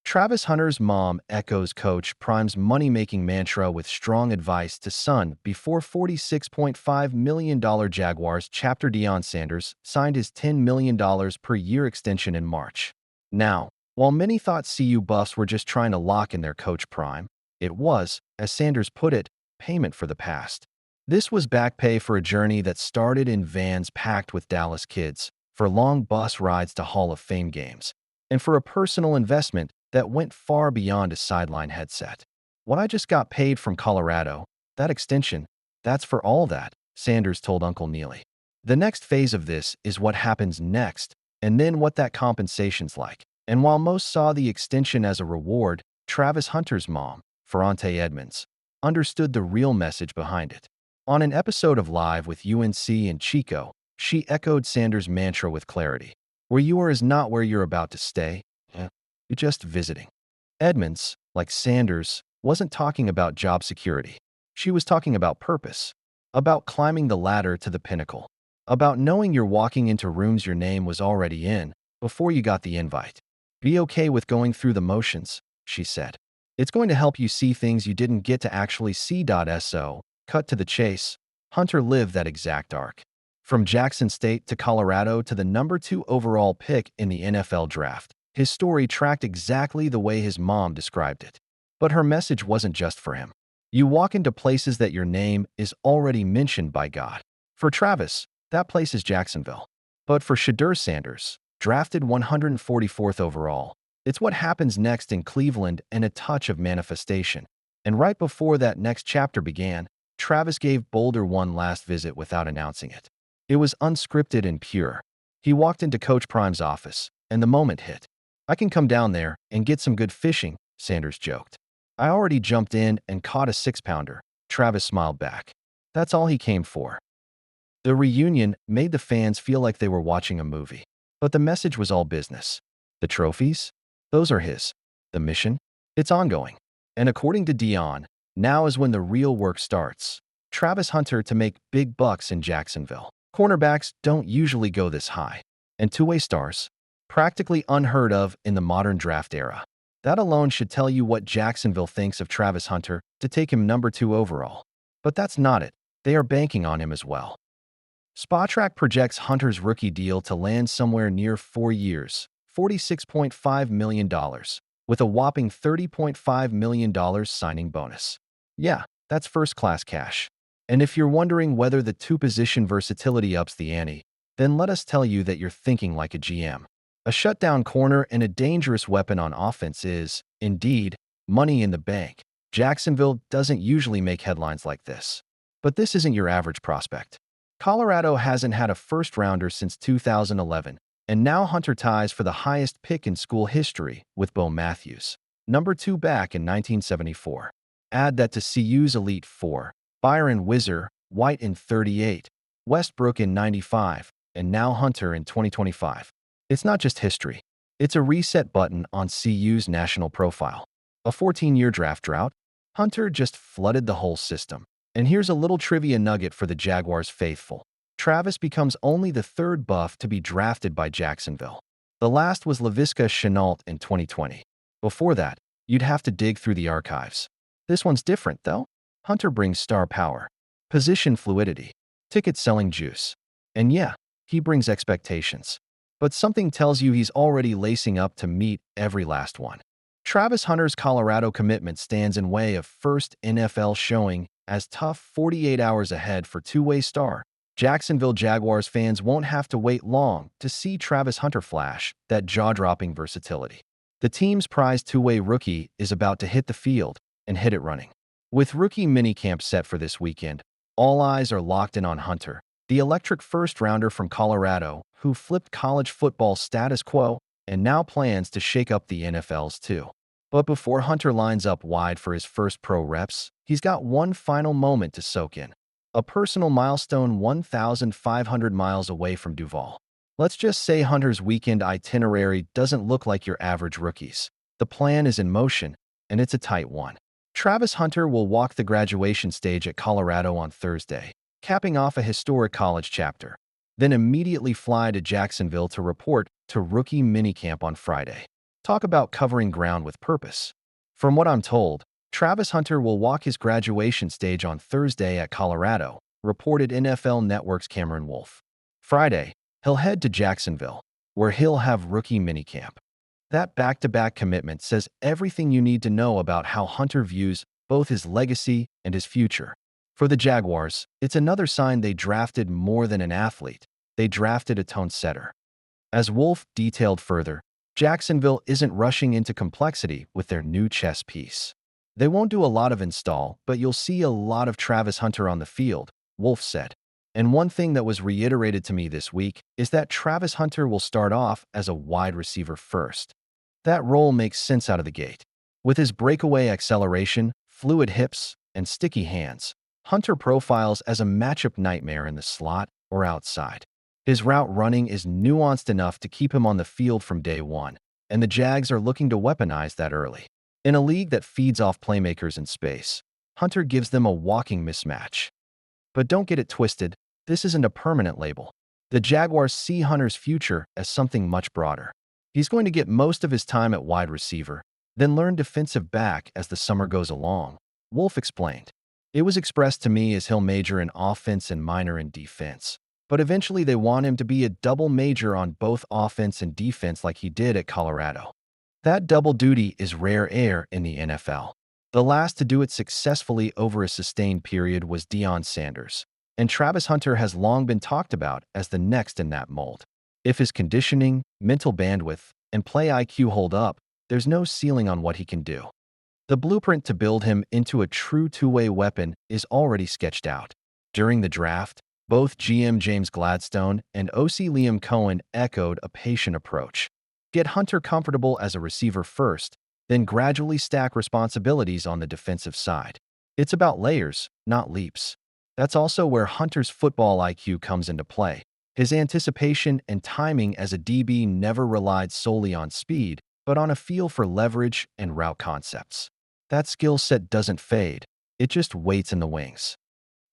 Travis Hunter's mom echoes Coach Prime's money-making mantra with strong advice to son before $46.5 million Jaguars chapter Deion Sanders signed his $10 million per year extension in March. Now, while many thought CU buffs were just trying to lock in their Coach Prime, it was, as Sanders put it, payment for the past. This was back pay for a journey that started in vans packed with Dallas kids, for long bus rides to Hall of Fame games, and for a personal investment that went far beyond a sideline headset. What I just got paid from Colorado, that extension, that's for all that, Sanders told Uncle Neely. The next phase of this is what happens next, and then what that compensation's like. And while most saw the extension as a reward, Travis Hunter's mom, Ferrante Edmonds, understood the real message behind it. On an episode of Live with UNC and Chico, she echoed Sanders' mantra with clarity. Where you are is not where you're about to stay. You're just visiting. Edmonds, like Sanders, wasn't talking about job security. She was talking about purpose, about climbing the ladder to the pinnacle, about knowing you're walking into rooms your name was already in before you got the invite. Be okay with going through the motions, she said. It's going to help you see things you didn't get to actually see. So, cut to the chase, Hunter lived that exact arc. From Jackson State to Colorado to the number 2 overall pick in the NFL draft, his story tracked exactly the way his mom described it. But her message wasn't just for him. You walk into places that your name is already mentioned by God. For Travis, that place is Jacksonville. But for Shedeur Sanders, drafted 144th overall, it's what happens next in Cleveland and a touch of manifestation. And right before that next chapter began, Travis gave Boulder one last visit without announcing it. It was unscripted and pure. He walked into Coach Prime's office, and the moment hit. I can come down there and get some good fishing, Sanders joked. I already jumped in and caught a 6-pounder, Travis smiled back. That's all he came for. The reunion made the fans feel like they were watching a movie. But the message was all business. The trophies? Those are his. The mission? It's ongoing. And according to Deion, now is when the real work starts. Travis Hunter to make big bucks in Jacksonville. Cornerbacks don't usually go this high. And two-way stars? Practically unheard of in the modern draft era. That alone should tell you what Jacksonville thinks of Travis Hunter to take him number 2 overall. But that's not it. They are banking on him as well. Spotrac projects Hunter's rookie deal to land somewhere near 4 years, $46.5 million, with a whopping $30.5 million signing bonus. Yeah, that's first-class cash. And if you're wondering whether the two-position versatility ups the ante, then let us tell you that you're thinking like a GM. A shutdown corner and a dangerous weapon on offense is, indeed, money in the bank. Jacksonville doesn't usually make headlines like this. But this isn't your average prospect. Colorado hasn't had a first-rounder since 2011, and now Hunter ties for the highest pick in school history with Bo Matthews, number 2 back in 1974. Add that to CU's Elite Four, Byron Whizzer, White in 38, Westbrook in 95, and now Hunter in 2025. It's not just history. It's a reset button on CU's national profile. A 14-year draft drought? Hunter just flooded the whole system. And here's a little trivia nugget for the Jaguars faithful. Travis becomes only the 3rd buff to be drafted by Jacksonville. The last was Laviska Shenault in 2020. Before that, you'd have to dig through the archives. This one's different, though. Hunter brings star power, position fluidity, ticket-selling juice. And yeah, he brings expectations. But something tells you he's already lacing up to meet every last one. Travis Hunter's Colorado commitment stands in way of first NFL showing as tough 48 hours ahead for two-way star. Jacksonville Jaguars fans won't have to wait long to see Travis Hunter flash that jaw-dropping versatility. The team's prized two-way rookie is about to hit the field and hit it running. With rookie minicamp set for this weekend, all eyes are locked in on Hunter, the electric first-rounder from Colorado who flipped college football status quo and now plans to shake up the NFL's too. But before Hunter lines up wide for his first pro reps, he's got one final moment to soak in. A personal milestone 1,500 miles away from Duval. Let's just say Hunter's weekend itinerary doesn't look like your average rookie's. The plan is in motion, and it's a tight one. Travis Hunter will walk the graduation stage at Colorado on Thursday, capping off a historic college chapter, then immediately fly to Jacksonville to report to rookie minicamp on Friday. Talk about covering ground with purpose. From what I'm told, Travis Hunter will walk his graduation stage on Thursday at Colorado, reported NFL Network's Cameron Wolfe. Friday, he'll head to Jacksonville, where he'll have rookie minicamp. That back-to-back commitment says everything you need to know about how Hunter views both his legacy and his future. For the Jaguars, it's another sign they drafted more than an athlete. They drafted a tone setter. As Wolfe detailed further, Jacksonville isn't rushing into complexity with their new chess piece. They won't do a lot of install, but you'll see a lot of Travis Hunter on the field, Wolfe said. And one thing that was reiterated to me this week is that Travis Hunter will start off as a wide receiver first. That role makes sense out of the gate. With his breakaway acceleration, fluid hips, and sticky hands, Hunter profiles as a matchup nightmare in the slot or outside. His route running is nuanced enough to keep him on the field from day one, and the Jags are looking to weaponize that early. In a league that feeds off playmakers in space, Hunter gives them a walking mismatch. But don't get it twisted, this isn't a permanent label. The Jaguars see Hunter's future as something much broader. He's going to get most of his time at wide receiver, then learn defensive back as the summer goes along, Wolfe explained. It was expressed to me as he'll major in offense and minor in defense. But eventually they want him to be a double major on both offense and defense like he did at Colorado. That double duty is rare air in the NFL. The last to do it successfully over a sustained period was Deion Sanders, and Travis Hunter has long been talked about as the next in that mold. If his conditioning, mental bandwidth, and play IQ hold up, there's no ceiling on what he can do. The blueprint to build him into a true two-way weapon is already sketched out. During the draft, both GM James Gladstone and OC Liam Cohen echoed a patient approach. Get Hunter comfortable as a receiver first, then gradually stack responsibilities on the defensive side. It's about layers, not leaps. That's also where Hunter's football IQ comes into play. His anticipation and timing as a DB never relied solely on speed, but on a feel for leverage and route concepts. That skill set doesn't fade, it just waits in the wings.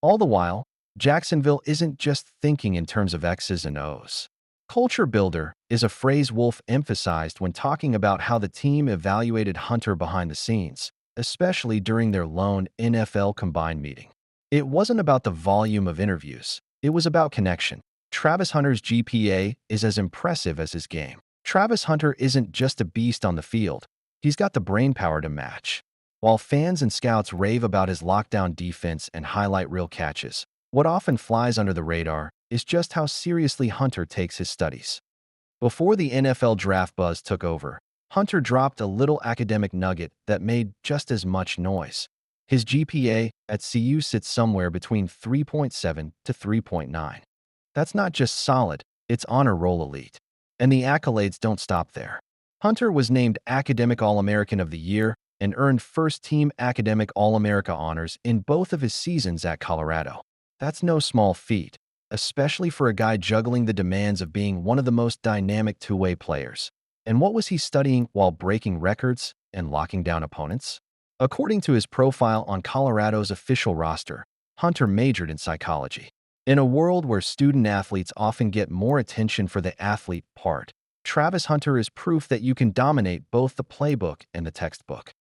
All the while, Jacksonville isn't just thinking in terms of X's and O's. Culture builder is a phrase Wolfe emphasized when talking about how the team evaluated Hunter behind the scenes, especially during their lone NFL combined meeting. It wasn't about the volume of interviews, it was about connection. Travis Hunter's GPA is as impressive as his game. Travis Hunter isn't just a beast on the field, he's got the brainpower to match. While fans and scouts rave about his lockdown defense and highlight reel catches, what often flies under the radar is just how seriously Hunter takes his studies. Before the NFL draft buzz took over, Hunter dropped a little academic nugget that made just as much noise. His GPA at CU sits somewhere between 3.7 to 3.9. That's not just solid, it's honor roll elite. And the accolades don't stop there. Hunter was named Academic All-American of the Year and earned first-team Academic All-America honors in both of his seasons at Colorado. That's no small feat, especially for a guy juggling the demands of being one of the most dynamic two-way players. And what was he studying while breaking records and locking down opponents? According to his profile on Colorado's official roster, Hunter majored in psychology. In a world where student-athletes often get more attention for the athlete part, Travis Hunter is proof that you can dominate both the playbook and the textbook.